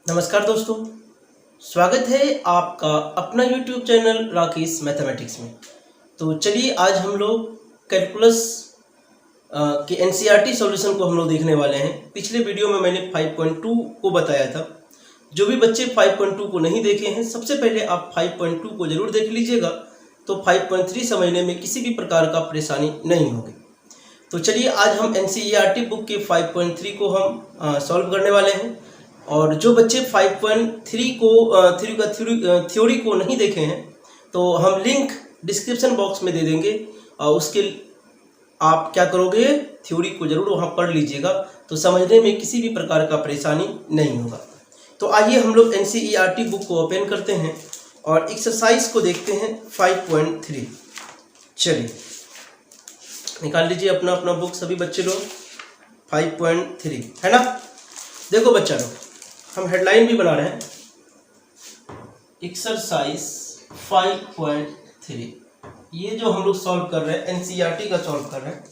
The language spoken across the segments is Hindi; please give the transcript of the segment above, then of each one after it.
नमस्कार दोस्तों, स्वागत है आपका अपना YouTube चैनल राकेश मैथमेटिक्स में। तो चलिए आज हम लोग कैलकुलस के NCERT सॉल्यूशन को हम लोग देखने वाले हैं। पिछले वीडियो में मैंने 5.2 को बताया था। जो भी बच्चे 5.2 को नहीं देखे हैं, सबसे पहले आप 5.2 को ज़रूर देख लीजिएगा, तो 5.3 समझने में किसी भी प्रकार का परेशानी नहीं होगी। तो चलिए आज हम NCERT बुक के 5.3 को हम सॉल्व करने वाले हैं। और जो बच्चे 5.3 को थ्योरी को नहीं देखे हैं, तो हम लिंक डिस्क्रिप्शन बॉक्स में दे देंगे और उसके आप क्या करोगे, थ्योरी को जरूर वहाँ पढ़ लीजिएगा, तो समझने में किसी भी प्रकार का परेशानी नहीं होगा। तो आइए हम लोग NCERT बुक को ओपन करते हैं और एक्सरसाइज को देखते हैं 5.3। चलिए निकाल लीजिए अपना अपना बुक सभी बच्चे लोग। 5.3 है ना। देखो बच्चा लोग, हम हेडलाइन भी बना रहे हैं, एक्सरसाइज 5.3। ये जो हम लोग सॉल्व कर रहे हैं NCERT का सॉल्व कर रहे हैं।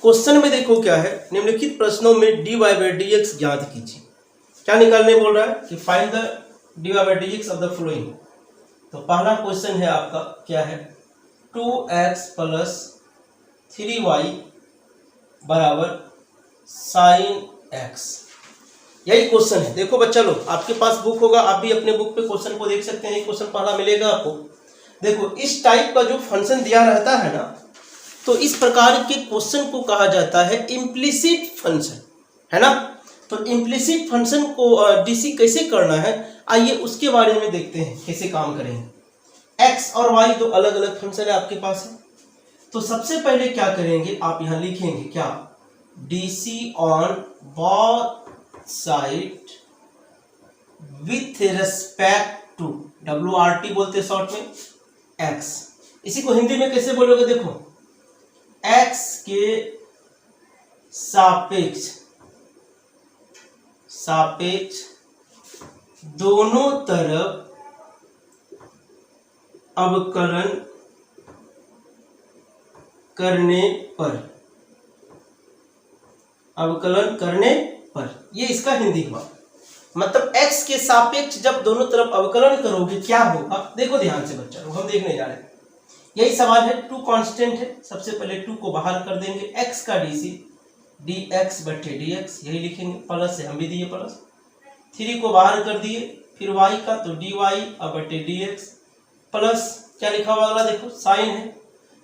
क्वेश्चन में देखो क्या है, निम्नलिखित प्रश्नों में dy/dx ज्ञात कीजिए। क्या निकालने बोल रहा है कि find the dy/dx of the following. तो पहला क्वेश्चन है आपका क्या है, 2x + 3y = sin x। यही क्वेश्चन है। देखो बच्चा लोग, आपके पास बुक होगा, आप भी अपने बुक पे क्वेश्चन को देख सकते हैं। ये क्वेश्चन पहला मिलेगा आपको। देखो इस टाइप का जो फंक्शन दिया रहता है ना, तो इस प्रकार के क्वेश्चन को कहा जाता है इम्प्लिसिट फंक्शन, है ना। तो इम्प्लिसिट फंक्शन को डीसी कैसे करना है, आइए उसके बारे में देखते हैं कैसे काम करेंगे। एक्स और वाई दो अलग अलग फंक्शन है आपके पास है। तो सबसे पहले क्या करेंगे, आप यहाँ लिखेंगे क्या, DC on both side with respect to, WRT बोलते शॉर्ट में, x। इसी को हिंदी में कैसे बोलोगे, देखो x के सापेक्ष दोनों तरफ अवकलन करने पर, ये इसका हिंदी हुआ। मतलब x के सापेक्ष जब दोनों तरफ अवकलन करोगे क्या होगा, देखो ध्यान से बच्चा लोग, हम देखने जा रहे हैं। यही सवाल है। 2 कांस्टेंट है, सबसे पहले 2 को बाहर कर देंगे, x का dc dx/dx यही लिखेंगे, प्लस से हम भी दिए प्लस, 3 को बाहर कर दिए, फिर y का तो dy/dx प्लस क्या लिखा हुआ अगला देखो, साइन है,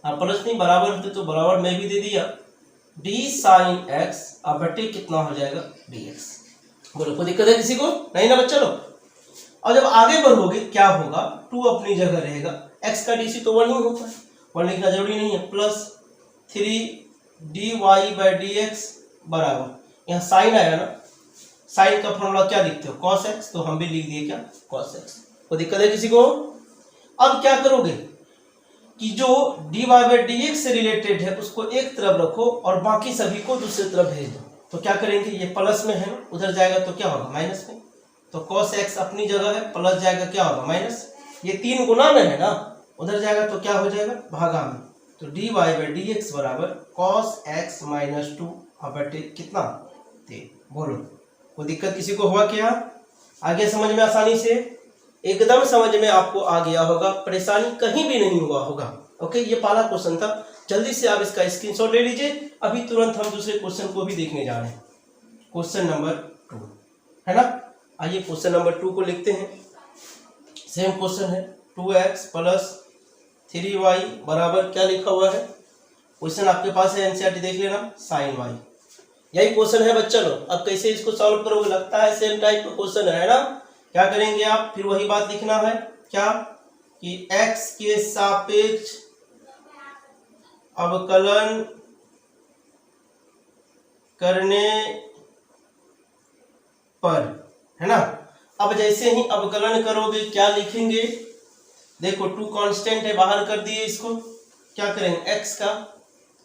प्लस नहीं बराबर थे तो बराबर मैं भी दे दिया, d sin x बटे कितना हो जाएगा dx। बोलो कोई दिक्कत है किसी को, नहीं ना बच्चा लोग। और जब आगे बढ़ोगे क्या होगा, 2 अपनी जगह रहेगा, x का dc तो 1 ही होता है, 1 लिखना जरूरी नहीं है, प्लस 3 dy/dx बराबर, यहाँ साइन आया ना, साइन का फॉर्मूला क्या लिखते हो, cos x, तो हम भी लिख दिए क्या, cos x। कोई दिक्कत है किसी को। अब क्या करोगे कि जो dy/dx से रिलेटेड है उसको एक तरफ रखो और बाकी सभी को दूसरी तरफ भेज दो। तो क्या करेंगे, ये प्लस में है ना, उधर जाएगा तो क्या होगा माइनस में, तो cos x अपनी जगह है, प्लस जाएगा क्या होगा माइनस, ये 3 गुना में है ना, उधर जाएगा तो क्या हो जाएगा भागा में, तो dy/dx बराबर cos x - 2 बटे कितना 3। बोलो कोई दिक्कत किसी को हुआ क्या, आगे समझ में आसानी से, एकदम समझ में आपको आ गया होगा, परेशानी कहीं भी नहीं हुआ होगा। ओके, ये पहला क्वेश्चन था। जल्दी से आप इसका स्क्रीनशॉट ले लीजिए, अभी तुरंत हम दूसरे क्वेश्चन को भी देखने जा रहे हैं, क्वेश्चन नंबर 2 है ना। आइए क्वेश्चन नंबर 2 को लिखते हैं। सेम क्वेश्चन है, 2x + 3y बराबर क्या लिखा हुआ है, क्वेश्चन आपके पास है, NCERT देख लेना, sin y। यही क्वेश्चन है बच्चा लोग। अब कैसे इसको सॉल्व करोगे, लगता है सेम टाइप का क्वेश्चन है ना। क्या करेंगे आप, फिर वही बात लिखना है क्या, कि x के सापेक्ष अवकलन करने पर, है ना। अब जैसे ही अवकलन करोगे क्या लिखेंगे, देखो 2 कांस्टेंट है, बाहर कर दिए इसको, क्या करेंगे x का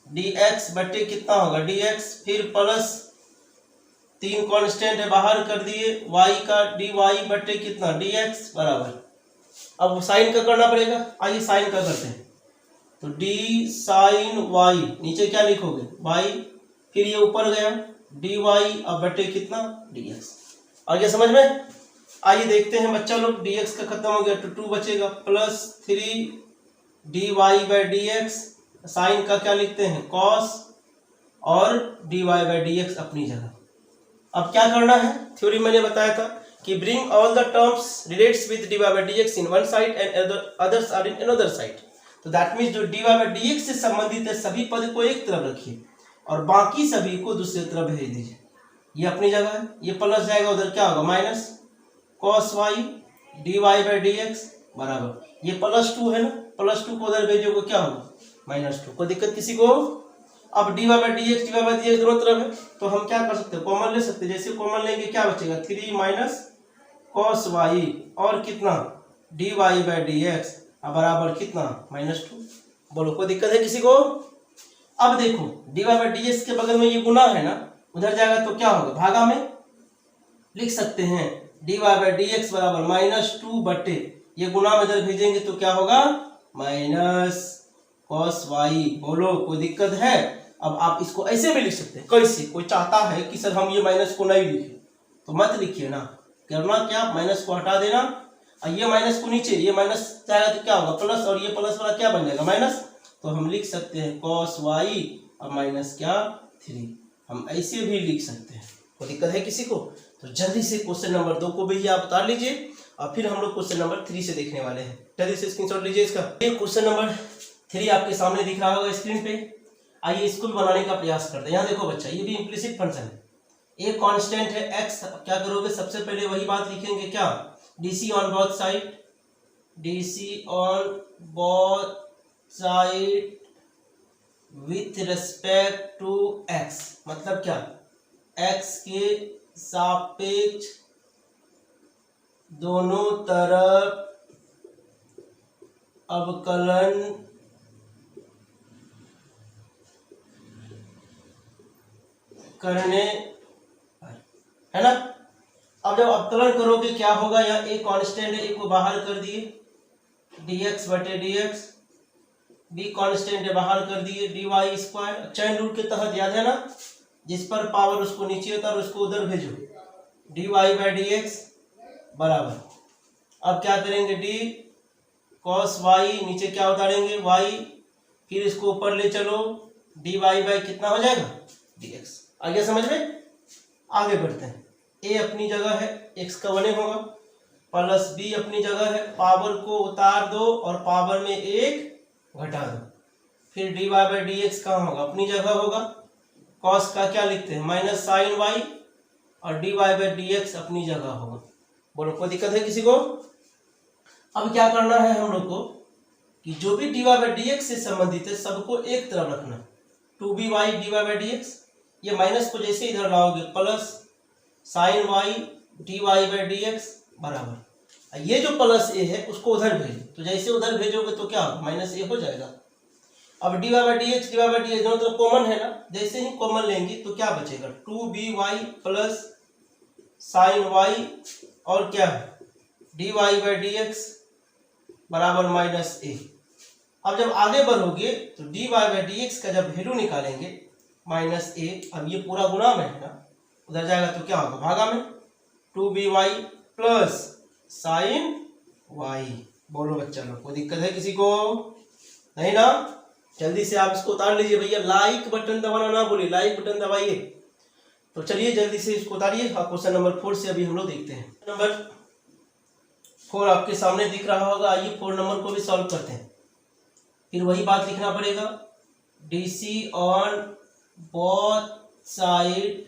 dx बटे कितना होगा dx, फिर प्लस 3 कांस्टेंट है, बाहर कर दिए, y का dy बटे कितना dx बराबर, अब साइन का करना पड़ेगा, आइए साइन का करते हैं, तो d sin y, नीचे क्या लिखोगे y, फिर ये ऊपर गया dy अब बटे कितना dx। और ये समझ में आइए देखते हैं बच्चा लोग, dx का खत्म हो गया तो 2 बचेगा, प्लस 3 dy/dx, साइन का क्या लिखते हैं cos, और dy/dx अपनी जगह। अब क्या करना है, थ्योरी मैंने बताया था कि bring all the terms relates with dy/dx in one side and others are in another side. तो दैट मीन्स जो dy/dx से संबंधित है सभी पद को एक तरफ रखिए और बाकी सभी को दूसरी तरफ भेज दीजिए। ये अपनी जगह है, ये प्लस जाएगा उधर क्या होगा माइनस cos y dy/dx बराबर, ये +2 है ना, +2 को उधर भेजोगे क्या होगा -2। कोई दिक्कत किसी को? अब dy/dx दोनों तरफ है तो हम क्या कर सकते हैं, कॉमन ले सकते हैं। जैसे कॉमन लेंगे क्या बचेगा 3 माइनस cos y और कितना dy/dx बराबर कितना -2। बोलो कोई दिक्कत है किसी को? अब देखो dy/dx के बगल में ये गुना है ना, उधर जाएगा तो क्या होगा भागा में लिख सकते हैं dy/dx बराबर -2 बटे ये गुना में इधर भेजेंगे तो क्या होगा माइनस cos y। बोलो कोई दिक्कत है? अब आप इसको ऐसे भी लिख सकते हैं, कैसे? कोई चाहता है कि सर हम ये माइनस को नहीं लिखे तो मत लिखिए ना, करना क्या माइनस को हटा देना और ये माइनस को नीचे, ये माइनस जाएगा तो क्या होगा प्लस, और ये प्लस वाला क्या बन जाएगा माइनस। तो हम लिख सकते हैं cos y और माइनस क्या 3, हम ऐसे भी लिख सकते हैं। कोई दिक्कत है किसी को? तो जल्दी से क्वेश्चन नंबर 2 को भी आप उतार लीजिए और फिर हम लोग क्वेश्चन नंबर 3 से देखने वाले हैं। जल्दी से स्क्रीनशॉट लीजिए इसका। ये क्वेश्चन नंबर 3 आपके सामने दिख रहा होगा स्क्रीन पे। आइए इसको भी बनाने का प्रयास करते हैं। यहाँ देखो बच्चा, ये भी इम्प्लिसिट फंक्शन है, एक कांस्टेंट है x। क्या करोगे, सबसे पहले वही बात लिखेंगे क्या, dc on both side, dc on both side with respect to x। मतलब क्या, x के सापेक्ष दोनों तरफ अवकलन करने, है ना। अब जब अवकलन करोगे क्या होगा, यहाँ एक कांस्टेंट है, एक को बाहर कर दिए dx बटे dx, b कांस्टेंट है बाहर कर दिए dy²। चैन रूल के तहत याद है ना, जिस पर पावर उसको नीचे उतार उसको उधर भेजो, dy/dx बराबर। अब क्या करेंगे d cos y, नीचे क्या उतारेंगे y, फिर इसको ऊपर ले चलो dy कितना हो जाएगा dx। आ गया समझ में? आगे बढ़ते हैं। a अपनी जगह है, x का 1 होगा, प्लस b अपनी जगह है, पावर को उतार दो और पावर में 1 घटा दो, फिर dy/dx कहाँ होगा, अपनी जगह होगा। cos का क्या लिखते हैं माइनस साइन y और dy/dx अपनी जगह होगा। बोलो कोई दिक्कत है किसी को? अब क्या करना है हम लोग को कि जो भी dy/dx से संबंधित है सबको एक तरफ रखना, 2by dy/dx। ये माइनस को जैसे इधर लाओगे प्लस साइन y dy/dx बराबर, ये जो प्लस a है उसको उधर भेजो, तो जैसे उधर भेजोगे तो क्या होगा माइनस a हो जाएगा। अब dy/dx दोनों तरफ कॉमन है ना, जैसे ही कॉमन लेंगे तो क्या बचेगा 2by प्लस साइन y और क्या dy/dx बराबर -a। अब जब आगे बढ़ोगे तो dy/dx का जब वैल्यू निकालेंगे -a, अब ये पूरा गुणा में है ना, उधर जाएगा तो क्या होगा भागा में 2by प्लस साइन y। बोलो बच्चा लोग कोई दिक्कत है किसी को? नहीं ना, जल्दी से आप इसको उतार लीजिए भैया, लाइक बटन दबाना ना भूलिए, लाइक बटन दबाइए। तो चलिए जल्दी से इसको उतारिए। क्वेश्चन नंबर 4 से अभी हम लोग देखते हैं। नंबर 4 आपके सामने दिख रहा होगा, आइए 4 नंबर को भी सॉल्व करते हैं। फिर वही बात लिखना पड़ेगा, dc on both side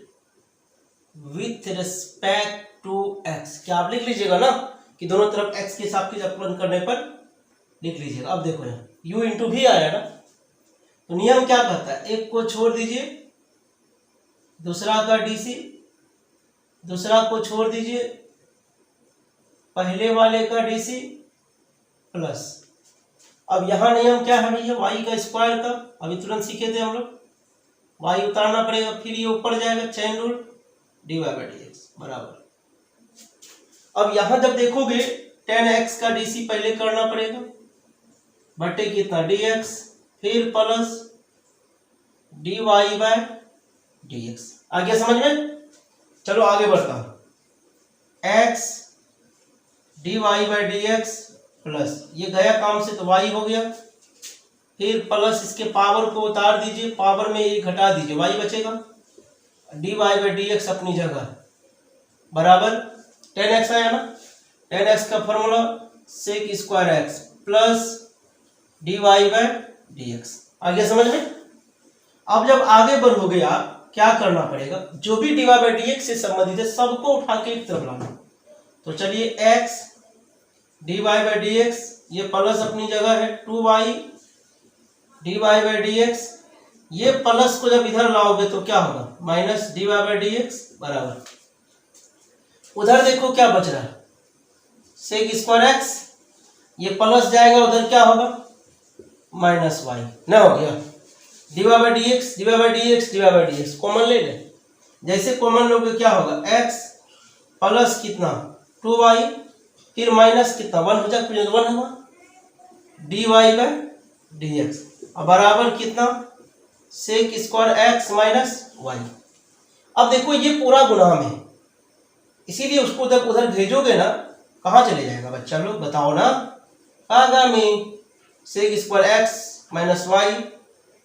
with respect to x। क्या आप लिख लीजिएगा ना कि दोनों तरफ x के साथ अवकलन करने पर लिख लीजिएगा। अब देखो यहाँ u इंटू भी आया ना, तो नियम क्या कहता है, एक को छोड़ दीजिए, दूसरा का dc, दूसरा को छोड़ दीजिए, पहले वाले का dc प्लस। अब यहाँ नियम क्या है भैया, y का स्क्वायर का, अभी तुरंत सीखे थे हम लोग, y उतारना पड़ेगा, फिर ये ऊपर जाएगा चैन रूल dy/dx बराबर। अब यहां जब देखोगे tan x का dc पहले करना पड़ेगा बटे कितना dx, फिर प्लस dy/dx। आ गया समझ में? चलो आगे बढ़ता हूं, x dy by d x plus ये गया काम से तो y हो गया, फिर प्लस इसके पावर को उतार दीजिए, पावर में ये घटा दीजिए, y बचेगा, dy बाई डी एक्स अपनी जगह बराबर 10x आया ना, 10x का formula sec square x plus dy by d x. आ गया समझ में? अब जब आगे बढ़ोगे आप क्या करना पड़ेगा, जो भी dy बाई डी एक्स से संबंधित है सबको उठा के एक तरफ लाना। तो चलिए x dy by d x ये प्लस अपनी जगह है, 2y dy by d x, ये प्लस को जब इधर लाओगे तो क्या होगा, minus dy by d x बराबर, उधर देखो क्या बच रहा है, सेक स्क्वायर एक्स, ये प्लस जाएगा उधर क्या होगा, माइनस y ना, हो गया dy by d x, dy by d x, dy by d x common ले ले, जैसे कॉमन लोगे क्या होगा, x प्लस कितना 2y फिर माइनस कितना 1 हो जाएगा, फिर 1 हुआ dy बाई डी एक्स, अब बराबर कितना sec square x minus y। अब देखो ये पूरा गुना में, इसीलिए उसको जब उधर भेजोगे ना कहाँ चले जाएगा बच्चा लोग बताओ ना, आगामी sec square x minus y,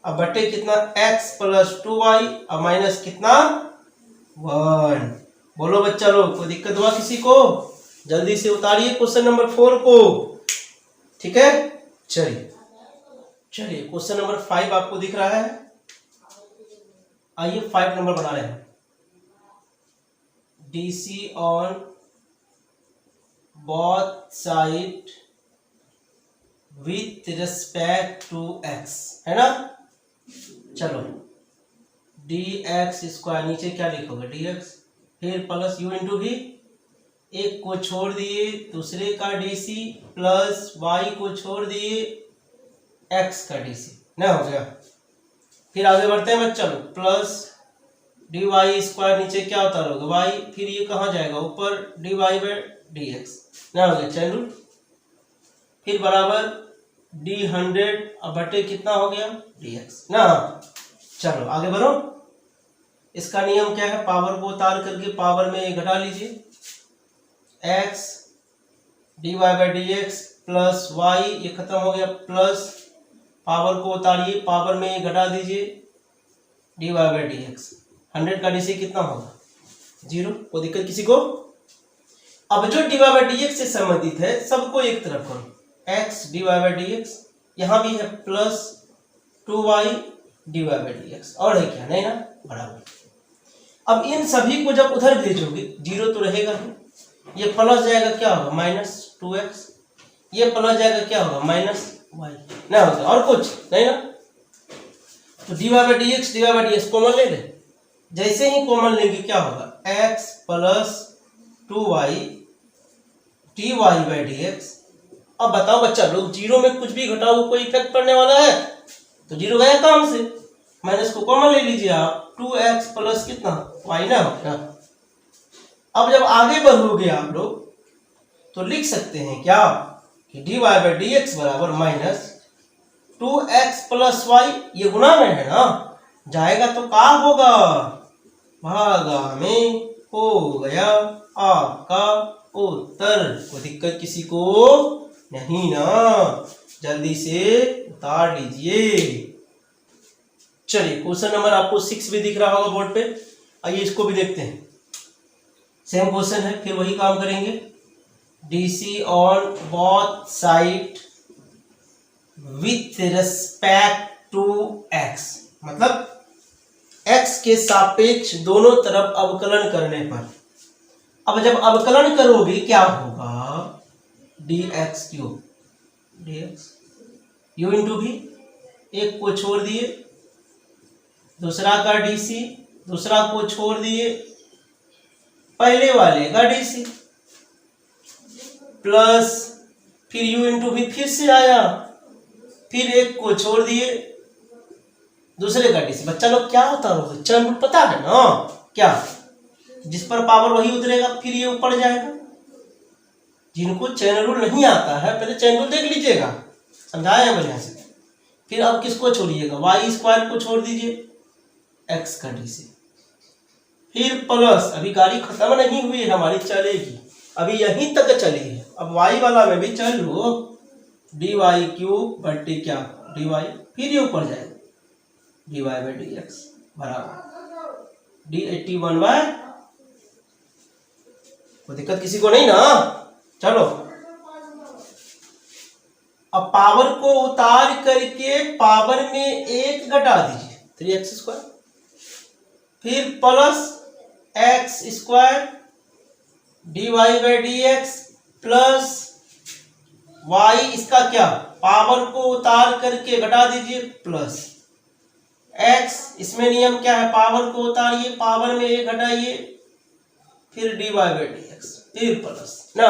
अब बटे कितना x प्लस 2y, अब माइनस कितना 1। बोलो बच्चा लोग कोई दिक्कत हुआ किसी को, जल्दी से उतारिए क्वेश्चन नंबर 4 को, ठीक है। चलिए चलिए क्वेश्चन नंबर 5 आपको दिख रहा है, आइए 5 नंबर बना रहे हैं। DC on both side with respect to x, है ना। चलो dx स्क्वायर, नीचे क्या लिखोगे dx, फिर प्लस u इंटू भी, एक को छोड़ दिए दूसरे का dc प्लस y को छोड़ दिए x का dc, ना हो गया। फिर आगे बढ़ते हैं बच्चा लोग, प्लस dy स्क्वायर, नीचे क्या उतारोगे y, फिर ये कहाँ जाएगा ऊपर dy बाई डी एक्स, ना हो गया चैन रूल, फिर बराबर d100 अब बटे कितना हो गया dx ना। चलो आगे बढ़ो, इसका नियम क्या है, पावर को उतार करके पावर में घटा लीजिए, x dy by d x plus y, ये खत्म हो गया, प्लस पावर को उतारिए पावर में घटा दीजिए dy बाई डी एक्स, 100 का डीसी कितना होगा 0, कोई दिक्कत किसी को। अब जो dy बाई डी एक्स से संबंधित है सबको एक तरफ करो, x dy by d x, यहाँ भी है plus 2y dy by d x, और है क्या, नहीं ना, बराबर। अब इन सभी को जब उधर भेजोगे 0 तो रहेगा ही, ये प्लस जाएगा क्या होगा माइनस 2x, ये प्लस जाएगा क्या होगा माइनस y, ना होगा और कुछ नहीं ना। तो dy by d x common ले ले, जैसे ही कॉमन लेंगे क्या होगा x plus 2y dy by d x. अब बताओ बच्चा लोग, 0 में कुछ भी घटाओ कोई इफेक्ट पड़ने वाला है, तो 0 गया काम से, माइनस को कॉमन ले लीजिए आप, 2x प्लस कितना y ना होगा। अब जब आगे बढ़ोगे आप लोग तो लिख सकते हैं क्या कि dy बाई डी एक्स बराबर माइनस 2x प्लस y, ये गुना में है ना, जाएगा तो क्या होगा, भागा में हो गया आपका उत्तर। कोई दिक्कत किसी को नहीं ना, जल्दी से उतार लीजिए। चलिए क्वेश्चन नंबर आपको 6 भी दिख रहा होगा बोर्ड पे, आइए इसको भी देखते हैं, सेम क्वेश्चन है, फिर वही काम करेंगे। DC on both side with respect to x, मतलब x के सापेक्ष दोनों तरफ अवकलन करने पर, अब जब अवकलन करोगे क्या होगा, dx cube dx u into भी, एक को छोड़ दिए दूसरा का dc, दूसरा को छोड़ दिए पहले वाले का dc, प्लस फिर u इंटू भी फिर से आया, फिर एक को छोड़ दिए दूसरे का dc। बच्चा लोग क्या होता है, चैन रूल पता है ना, क्या जिस पर पावर वही उतरेगा, फिर ये ऊपर जाएगा। जिनको चैन रूल नहीं आता है पहले चैन रूल देख लीजिएगा, समझाया बढ़िया से। फिर अब किसको छोड़िएगा, वाई स्क्वायर को छोड़ दीजिए, एक्स का डीसी, फिर प्लस, अभी गाड़ी खत्म नहीं हुई है हमारी, चलेगी, अभी यहीं तक चली है, अब y वाला में भी चल लो, dy क्यूब बट्टे क्या dy, फिर ये ऊपर जाएगा dy बाई डी एक्स बराबर d81 कोई दिक्कत किसी को नहीं ना। चलो अब पावर को उतार करके पावर में 1 घटा दीजिए 3x², फिर plus x² dy by d x plus y, इसका क्या पावर को उतार करके घटा दीजिए प्लस x, इसमें नियम क्या है पावर को उतारिए पावर में 1 घटाइए फिर dy बाई डी एक्स फिर प्लस ना।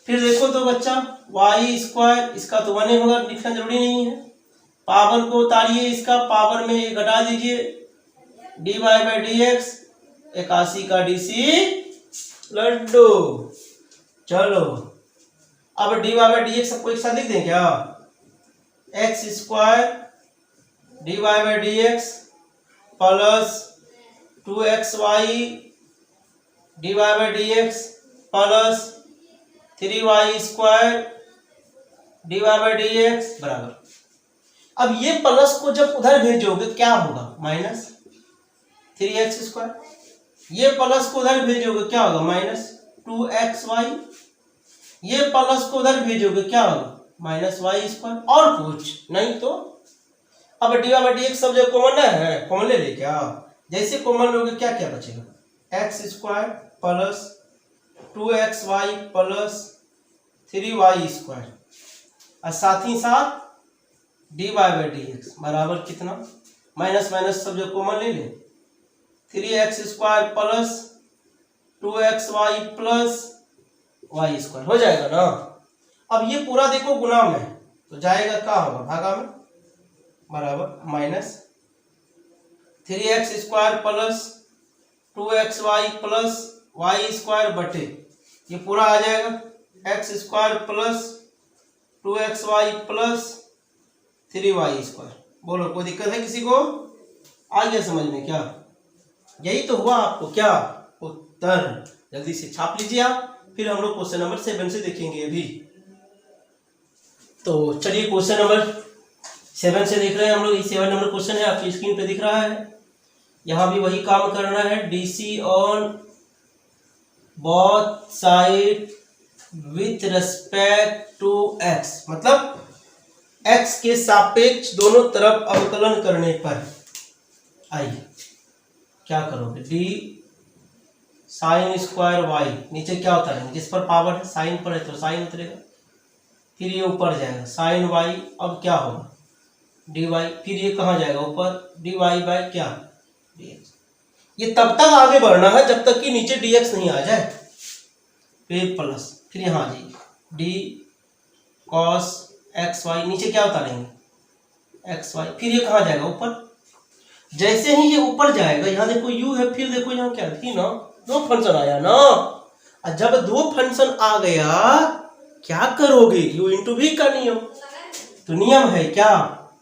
फिर देखो तो बच्चा y², इसका तो 1 होगा, लिखना जरूरी नहीं है, पावर को उतारिए इसका पावर में 1 घटा दीजिए dy बाई डी एक्स 81 का dc लड्डू। चलो अब dy बाई डी एक्स सबको एक साथ लिख दें क्या, x² dy by d x plus 2xy dy by d x plus 3y² dy by d x बराबर। अब ये प्लस को जब उधर भेजोगे क्या होगा माइनस 3x², ये प्लस को उधर भेजोगे क्या होगा माइनस 2xy, ये प्लस को उधर भेजोगे क्या होगा माइनस y², और कुछ नहीं तो। अब dy बाई डी एक्स सब जगह कॉमन है, कॉमन ले ले क्या, जैसे कॉमन लोगे क्या क्या बचेगा x² plus 2xy plus 3y², और साथ ही साथ dy बाई डी एक्स बराबर कितना, माइनस माइनस सब जगह कॉमन ले ले 3x² plus 2xy plus y² हो जाएगा ना। अब ये पूरा देखो गुना में तो जाएगा क्या होगा भागा में बराबर minus 3x² plus 2xy plus y² बटे ये पूरा आ जाएगा x² plus 2xy plus 3y²। बोलो कोई दिक्कत है किसी को, आ गया समझ में क्या, यही तो हुआ आपको क्या उत्तर। जल्दी से छाप लीजिए आप, फिर हम लोग क्वेश्चन नंबर 7 से देखेंगे अभी। तो चलिए क्वेश्चन नंबर 7 से देख रहे हैं हम लोग, 7 नंबर क्वेश्चन है आपकी स्क्रीन पे दिख रहा है। यहाँ भी वही काम करना है, DC on both side with respect to x, मतलब एक्स के सापेक्ष दोनों तरफ अवकलन करने पर आइए क्या करोगे, डी साइन स्क्वायर वाई, नीचे क्या होता है जिस पर पावर है साइन पर है तो साइन उतरेगा, फिर ये ऊपर जाएगा साइन वाई, अब क्या होगा डी वाई, फिर ये कहाँ जाएगा ऊपर डी वाई बाई क्या डी एक्स। ये तब तक आगे बढ़ना है जब तक कि नीचे डी एक्स नहीं आ जाए, फिर प्लस, फिर यहाँ जाइए डी कॉस एक्स वाई, नीचे क्या उतारेंगे एक्स वाई, फिर ये कहाँ जाएगा ऊपर। जैसे ही ये ऊपर जाएगा यहाँ देखो u है, फिर देखो यहाँ क्या थी ना, 2 फंक्शन आया ना, और जब 2 फंक्शन आ गया क्या करोगे, u इंटू v का नियम, तो नियम है क्या,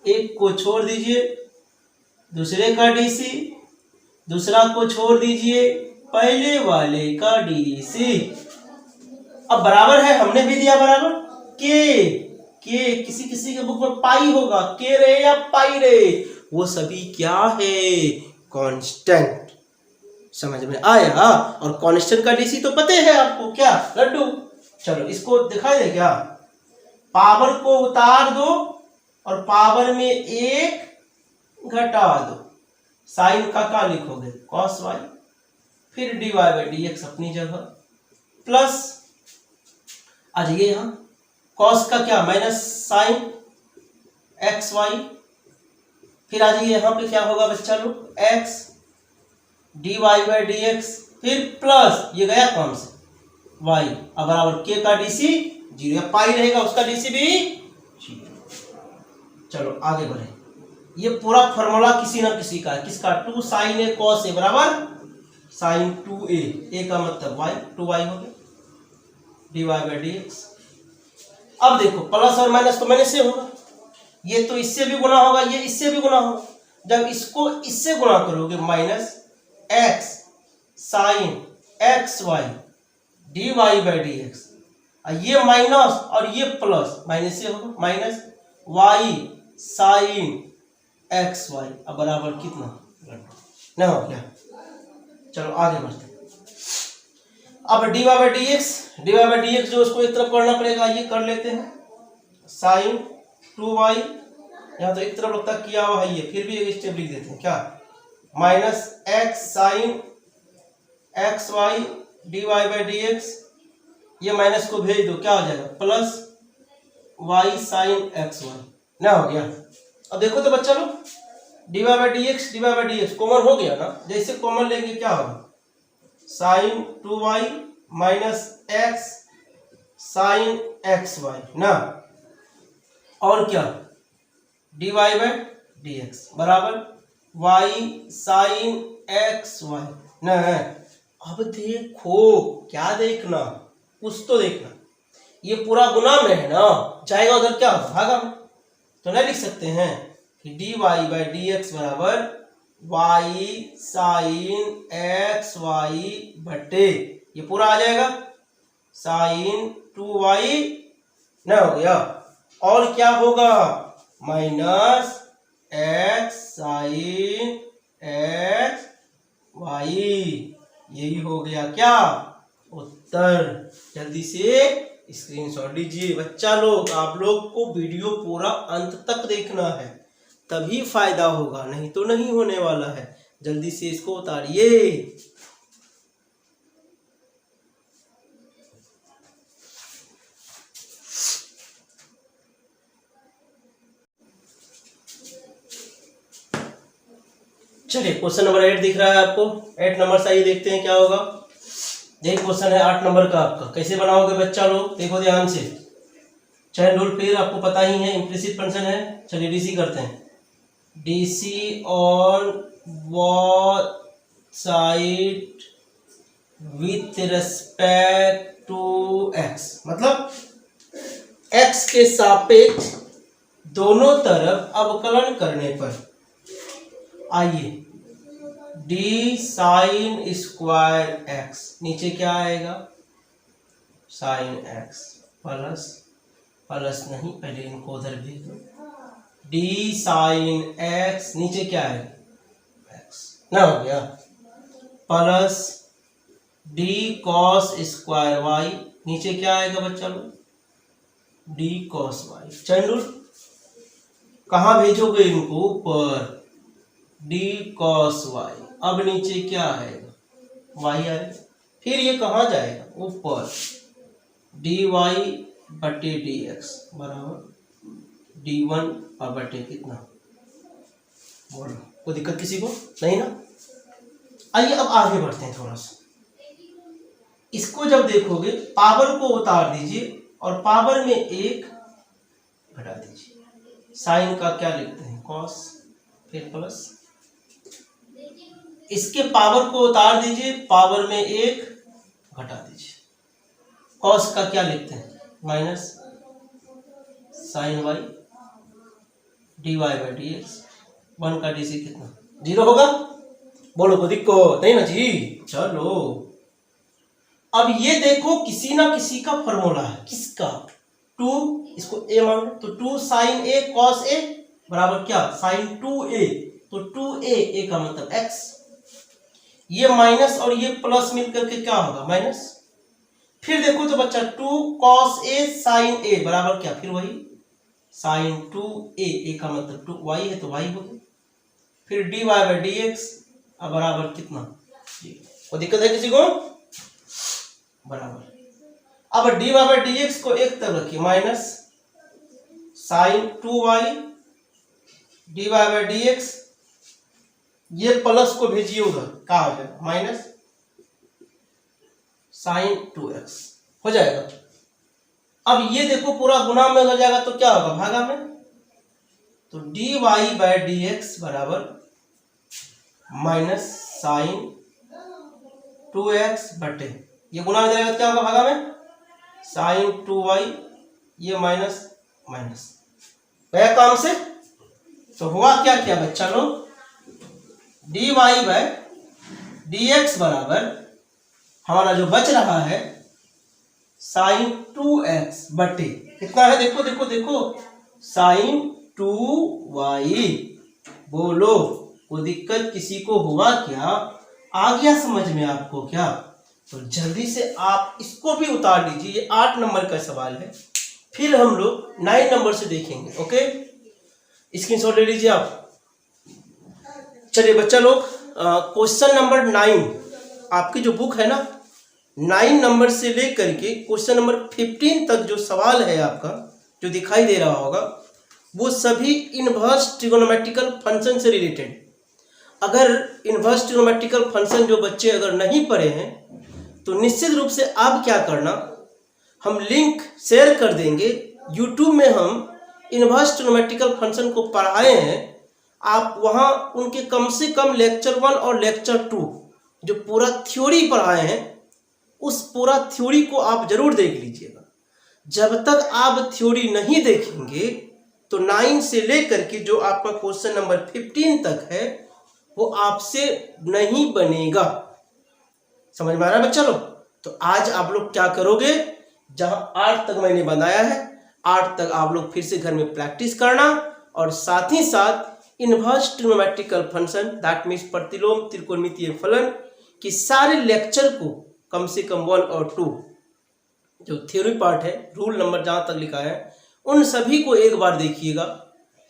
एक को छोड़ दीजिए दूसरे का डीसी, दूसरा को छोड़ दीजिए पहले वाले का डीसी। अब बराबर है, हमने भी दिया बराबर के किसी किसी के बुक में पाई होगा, के रे या पाई रे, वो सभी क्या है कांस्टेंट, समझ में आया। और कांस्टेंट का डीसी तो पता है आपको क्या लड्डू। चलो इसको दिखाई दे क्या, पावर को उतार दो और पावर में 1 घटा दो, साइन का क्या लिखोगे कॉस वाई, फिर d y by d x अपनी जगह, प्लस आ जाइए यहाँ कॉस का क्या माइनस साइन एक्स वाई, फिर आ जाइए यहाँ पे क्या होगा बच्चा लोग x d y by d x, फिर प्लस ये गया कौन से y, अब बराबर k का डीसी 0, पाई रहेगा उसका डीसी भी 0। चलो आगे बढ़े, ये पूरा फॉर्मूला किसी ना किसी का है, किसका 2 साइन ए कॉस ए बराबर साइन 2a, a का मतलब y, 2y हो गया d y by d x. अब देखो प्लस और माइनस तो मैंने से होगा, ये तो इससे भी गुना होगा, ये इससे भी गुना होगा, जब इसको इससे गुना करोगे minus x sine x y d y by d x, ये माइनस और ये प्लस, माइनस से होगा minus y sine x y, अब बराबर कितना ना हो गया। चलो आगे बढ़ते हैं। अब d y by d x जो उसको एक तरफ करना पड़ेगा, ये कर लेते हैं साइन 2y, यहाँ तो एक तरफ लगता किया हुआ है ये, फिर भी एक स्टेप लिख देते हैं क्या, minus x sine x y d y by d x, ये माइनस को भेज दो क्या हो जाएगा plus y sine x y ना हो गया। अब देखो तो बच्चा लोग d y by d x common हो गया ना, जैसे कॉमन लेंगे क्या होगा sine 2y minus x sine x y ना, और क्या d y by d x बराबर वाई साइन एक्स वाई ना। अब देखो क्या देखना, कुछ तो देखना, ये पूरा गुना में है ना, जाएगा उधर क्या भागा में, तो नहीं लिख सकते हैं कि d y by d x बराबर वाई साइन एक्स वाई बटे, ये पूरा आ जाएगा साइन 2y ना हो गया, और क्या होगा minus x sine x y, यही हो गया क्या उत्तर। जल्दी से स्क्रीनशॉट लीजिए बच्चा लोग, आप लोग को वीडियो पूरा अंत तक देखना है तभी फायदा होगा, नहीं तो नहीं होने वाला है। जल्दी से इसको उतारिए। चलिए क्वेश्चन नंबर 8 दिख रहा है आपको, 8 नंबर से आइए देखते हैं क्या होगा। यही क्वेश्चन है 8 नंबर का आपका, कैसे बनाओगे बच्चा लोग देखो ध्यान से। चैन रूल फिर आपको पता ही है, इम्प्लिसिट फंक्शन है। चलिए डीसी करते हैं, DC on both side with respect to x, मतलब एक्स के सापेक्ष दोनों तरफ अवकलन करने पर आइए डी साइन स्क्वायर एक्स, नीचे क्या आएगा साइन एक्स प्लस, प्लस नहीं पहले इनको उधर भेज दो, डी साइन एक्स नीचे क्या आएगा एक्स ना हो गया, plus d cos square y, नीचे क्या आएगा बच्चा लोग डी कॉस वाई। चलो कहाँ भेजोगे इनको ऊपर, डी कॉस वाई, अब नीचे क्या आएगा वाई आएगा, फिर ये कहाँ जाएगा ऊपर डी वाई बटे डी एक्स बराबर डी वन और बटे कितना, बोलो कोई दिक्कत किसी को नहीं ना। आइए अब आगे बढ़ते हैं थोड़ा सा, इसको जब देखोगे पावर को उतार दीजिए और पावर में एक घटा दीजिए, साइन का क्या लिखते हैं कॉस, फिर प्लस, इसके पावर को उतार दीजिए पावर में एक घटा दीजिए, कॉस का क्या लिखते हैं minus sine y d y by d x, 1 का डी सी कितना 0 होगा, बोलो को दिक्कत नहीं ना जी। चलो अब ये देखो किसी ना किसी का फॉर्मूला है, किसका 2, इसको ए मान लो तो 2 साइन ए कॉस ए बराबर क्या साइन 2a, तो 2a ए का मतलब x, ये माइनस और ये प्लस मिलकर के क्या होगा माइनस, फिर देखो तो बच्चा 2 cos a sin a बराबर क्या फिर वही sin 2a, a का मतलब 2y है तो y हो गया, फिर dy बाई डी एक्स अब बराबर कितना, कोई दिक्कत है किसी को बराबर, अब dy बाई डी एक्स को एक तरफ रखिए minus sin 2y dy by d x, ये प्लस को भेजिए उधर क्या हो जाएगा माइनस साइन 2x हो जाएगा। अब ये देखो पूरा गुना में हो जाएगा तो क्या होगा भागा में, तो d y by d x बराबर माइनस साइन 2x बटे, ये गुना में जाएगा क्या होगा भागा में साइन 2y, ये माइनस माइनस गया काम से। तो हुआ क्या क्या बच्चा लोग, d y by d x बराबर हमारा जो बच रहा है साइन 2x बटे कितना है, देखो देखो देखो, साइन 2y। बोलो कोई दिक्कत किसी को हुआ क्या? आ गया समझ में आपको क्या? तो जल्दी से आप इसको भी उतार लीजिए, ये 8 नंबर का सवाल है। फिर हम लोग 9 नंबर से देखेंगे। ओके, स्क्रीनशॉट ले लीजिए आप। चलिए बच्चा लोग, क्वेश्चन नंबर 9 आपकी जो बुक है ना, 9 नंबर से लेकर के क्वेश्चन नंबर 15 तक जो सवाल है आपका, जो दिखाई दे रहा होगा, वो सभी इनवर्स ट्रिगोनोमेट्रिकल फंक्शन से रिलेटेड। अगर इनवर्स ट्रिगोनोमेट्रिकल फंक्शन जो बच्चे अगर नहीं पढ़े हैं तो निश्चित रूप से आप क्या करना, हम लिंक शेयर कर देंगे। यूट्यूब में हम इनवर्स ट्रिगोनोमेट्रिकल फंक्शन को पढ़ाए हैं, आप वहाँ उनके कम से कम लेक्चर 1 और लेक्चर 2 जो पूरा थ्योरी पढ़ाए हैं, उस पूरा थ्योरी को आप जरूर देख लीजिएगा। जब तक आप थ्योरी नहीं देखेंगे तो 9 से लेकर के जो आपका क्वेश्चन नंबर 15 तक है वो आपसे नहीं बनेगा। समझ में आ रहा है बच्चा लोग? तो आज आप लोग क्या करोगे, जहां 8 तक मैंने बनाया है, 8 तक आप लोग फिर से घर में प्रैक्टिस करना, और साथ ही साथ inverse trigonometrical function that means प्रतिलोम त्रिकोणमितीय फलन की सारे लेक्चर को कम से कम 1 और 2 जो थ्योरी पार्ट है, रूल नंबर जहाँ तक लिखा है, उन सभी को एक बार देखिएगा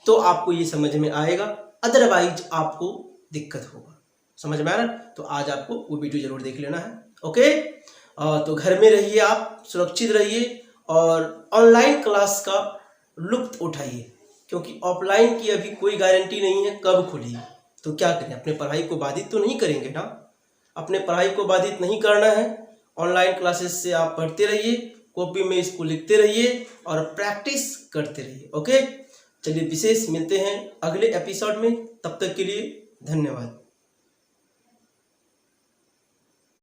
तो आपको ये समझ में आएगा, अदरवाइज आपको दिक्कत होगा। समझ में आ रहा है? तो आज आपको वो वीडियो जरूर देख लेना है। ओके, तो घर में रहिए, आप सुरक्षित रहिए और ऑनलाइन क्लास का लुत्फ उठाइए, क्योंकि ऑफलाइन की अभी कोई गारंटी नहीं है कब खुलेगी। तो क्या करें, अपने पढ़ाई को बाधित तो नहीं करेंगे ना, अपने पढ़ाई को बाधित नहीं करना है। ऑनलाइन क्लासेस से आप पढ़ते रहिए, कॉपी में इसको लिखते रहिए और प्रैक्टिस करते रहिए। ओके, चलिए विशेष मिलते हैं अगले एपिसोड में, तब तक के लिए धन्यवाद।